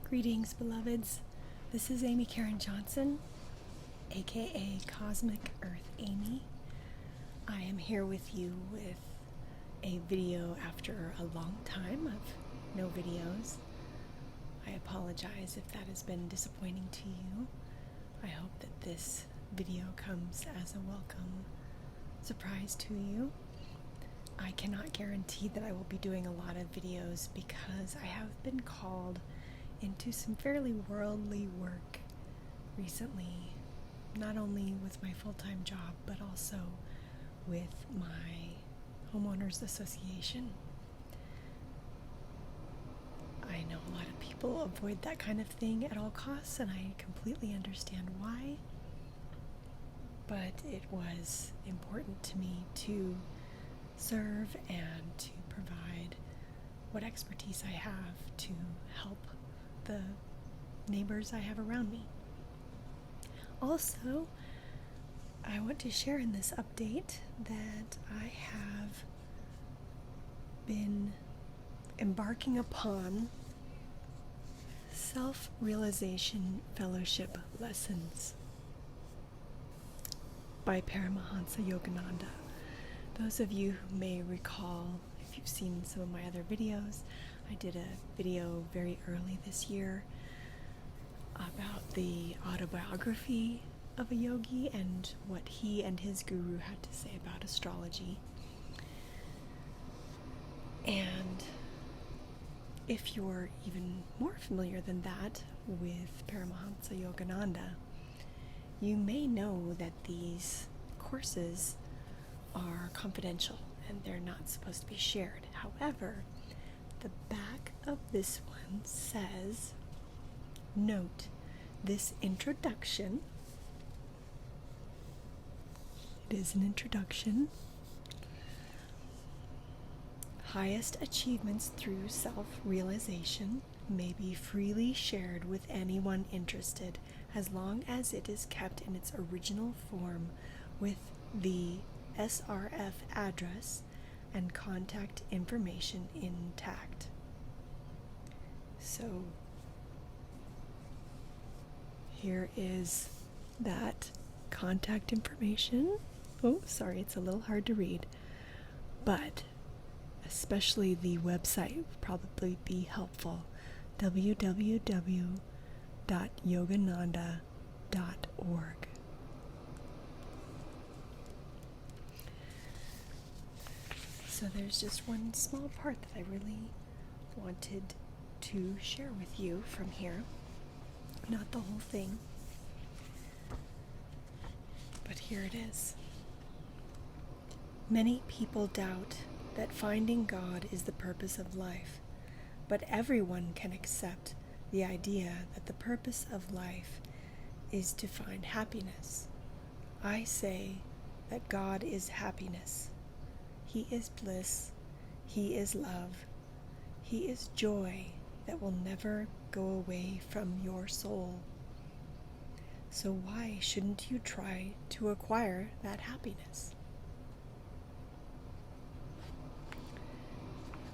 Greetings, beloveds. This is Amy Karen Johnson, aka Cosmic Earth Amy. I am here with you with a video after a long time of no videos. I apologize if that has been disappointing to you. I hope that this video comes as a welcome surprise to you. I cannot guarantee that I will be doing a lot of videos because I have been called into some fairly worldly work recently, not only with my full-time job, but also with my homeowners association. I know a lot of people avoid that kind of thing at all costs, and I completely understand why, but it was important to me to serve and to provide what expertise I have to help the neighbors I have around me. Also, I want to share in this update that I have been embarking upon self-realization fellowship lessons by Paramahansa Yogananda. Those of you who may recall, if you've seen some of my other videos, I did a video very early this year about the autobiography of a yogi and what he and his guru had to say about astrology. And if you're even more familiar than that with Paramahansa Yogananda, you may know that these courses are confidential and they're not supposed to be shared. However, the back of this one says, note, this introduction, it is an introduction, highest achievements through self-realization may be freely shared with anyone interested as long as it is kept in its original form with the SRF address and contact information intact. So here is that contact information. Oh, sorry, it's a little hard to read, but especially the website would probably be helpful. www.yogananda.org. So there's just one small part that I really wanted to share with you from here. Not the whole thing, but here it is. Many people doubt that finding God is the purpose of life, but everyone can accept the idea that the purpose of life is to find happiness. I say that God is happiness. He is bliss. He is love. He is joy that will never go away from your soul. So why shouldn't you try to acquire that happiness?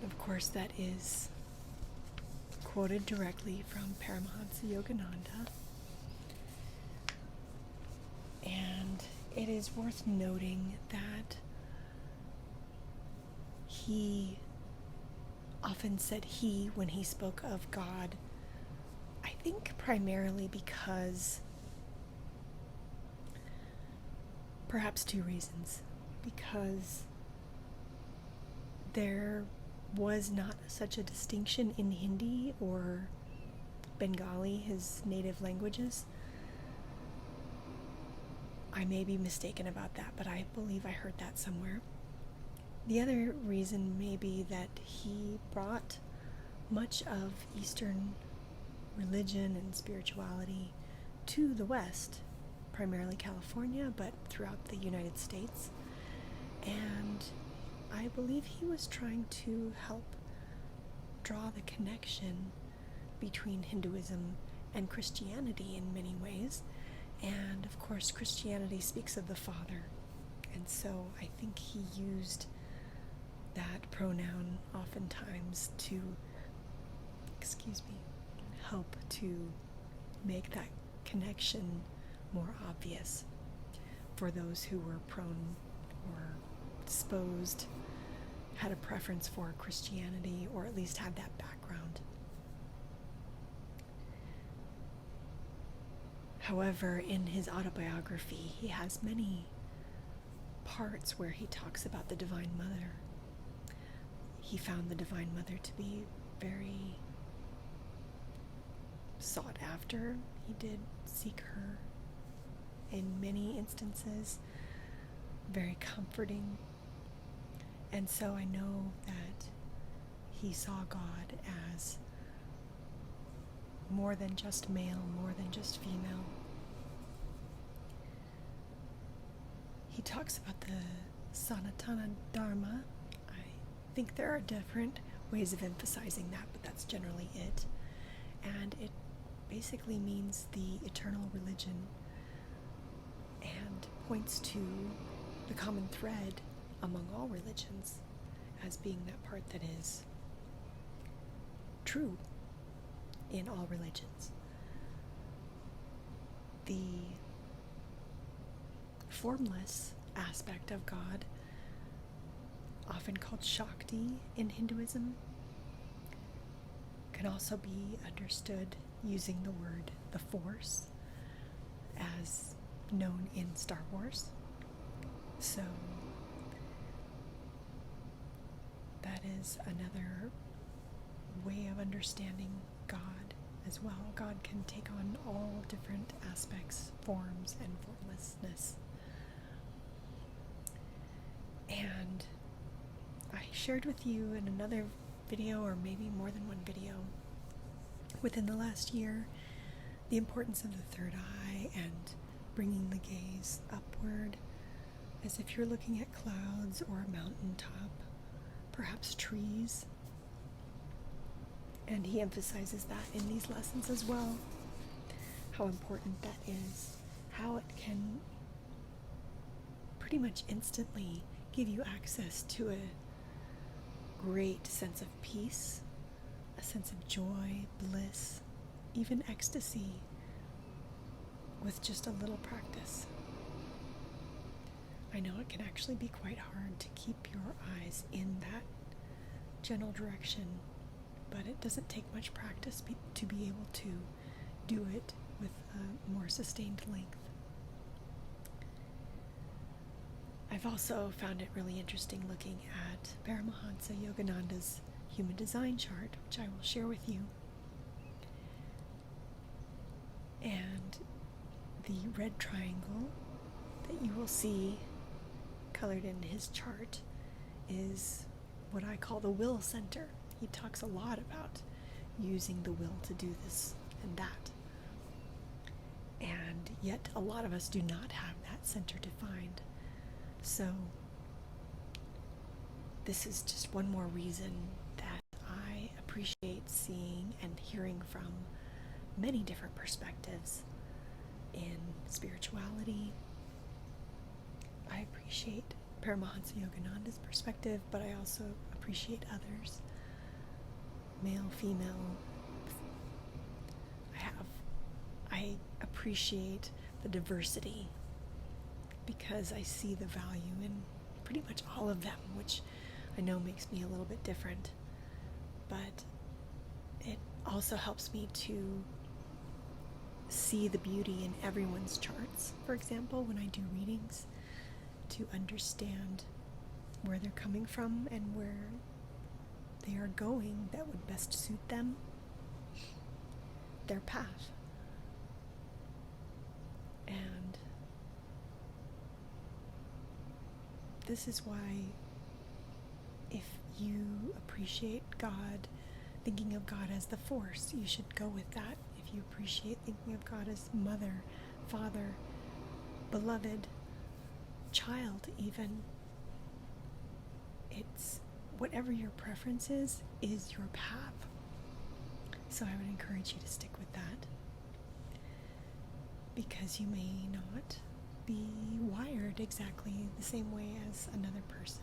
Of course, that is quoted directly from Paramahansa Yogananda. And it is worth noting that he often said he when he spoke of God, I think primarily because, perhaps two reasons, because there was not such a distinction in Hindi or Bengali, his native languages. I may be mistaken about that, but I believe I heard that somewhere. The other reason may be that he brought much of Eastern religion and spirituality to the West, primarily California, but throughout the United States. And I believe he was trying to help draw the connection between Hinduism and Christianity in many ways. And of course, Christianity speaks of the Father. And so I think he used that pronoun oftentimes to, help to make that connection more obvious for those who were prone or disposed, had a preference for Christianity, or at least had that background. However, in his autobiography, he has many parts where he talks about the Divine Mother. He found the Divine Mother to be very sought after. He did seek her in many instances, very comforting. And so I know that he saw God as more than just male, more than just female. He talks about the Sanatana Dharma. I think there are different ways of emphasizing that, but that's generally it. And it basically means the eternal religion and points to the common thread among all religions as being that part that is true in all religions. The formless aspect of God, often called Shakti in Hinduism, can also be understood using the word the Force, as known in Star Wars. So that is another way of understanding God as well. God can take on all different aspects, forms, and formlessness. And I shared with you in another video, or maybe more than one video, within the last year, the importance of the third eye and bringing the gaze upward, as if you're looking at clouds or a mountaintop, perhaps trees. And he emphasizes that in these lessons as well, how important that is, how it can pretty much instantly give you access to a great sense of peace, a sense of joy, bliss, even ecstasy, with just a little practice. I know it can actually be quite hard to keep your eyes in that general direction, but it doesn't take much practice to be able to do it with a more sustained length. I've also found it really interesting looking at Paramahansa Yogananda's human design chart, which I will share with you. And the red triangle that you will see colored in his chart is what I call the will center. He talks a lot about using the will to do this and that. And yet a lot of us do not have that center defined. So this is just one more reason that I appreciate seeing and hearing from many different perspectives in spirituality. I appreciate Paramahansa Yogananda's perspective, but I also appreciate others, male, female. I appreciate the diversity because I see the value in pretty much all of them, which I know makes me a little bit different, but it also helps me to see the beauty in everyone's charts. For example, when I do readings, to understand where they're coming from and where they are going that would best suit them, their path. And this is why, if you appreciate God, thinking of God as the Force, you should go with that. If you appreciate thinking of God as mother, father, beloved, child even, it's whatever your preference is your path. So I would encourage you to stick with that, because you may not be wired exactly the same way as another person.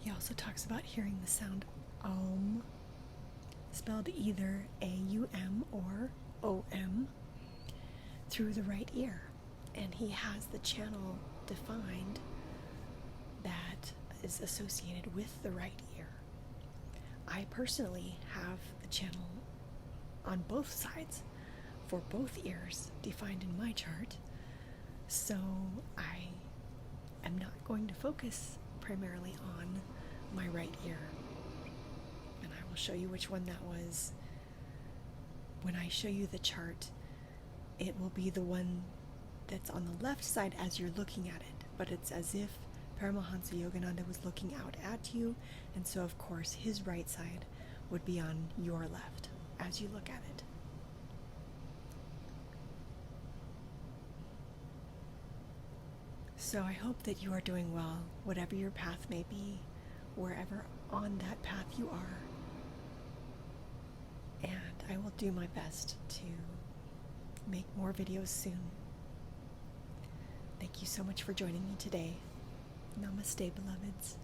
He also talks about hearing the sound Om, spelled either A-U-M or O-M, through the right ear. And he has the channel defined that is associated with the right ear. I personally have the channel on both sides for both ears defined in my chart, so I am not going to focus primarily on my right ear. And I will show you which one that was. When I show you the chart, it will be the one that's on the left side as you're looking at it, but it's as if Paramahansa Yogananda was looking out at you, and so of course his right side would be on your left as you look at it. So I hope that you are doing well, whatever your path may be, wherever on that path you are. And I will do my best to make more videos soon. Thank you so much for joining me today. Namaste, beloveds.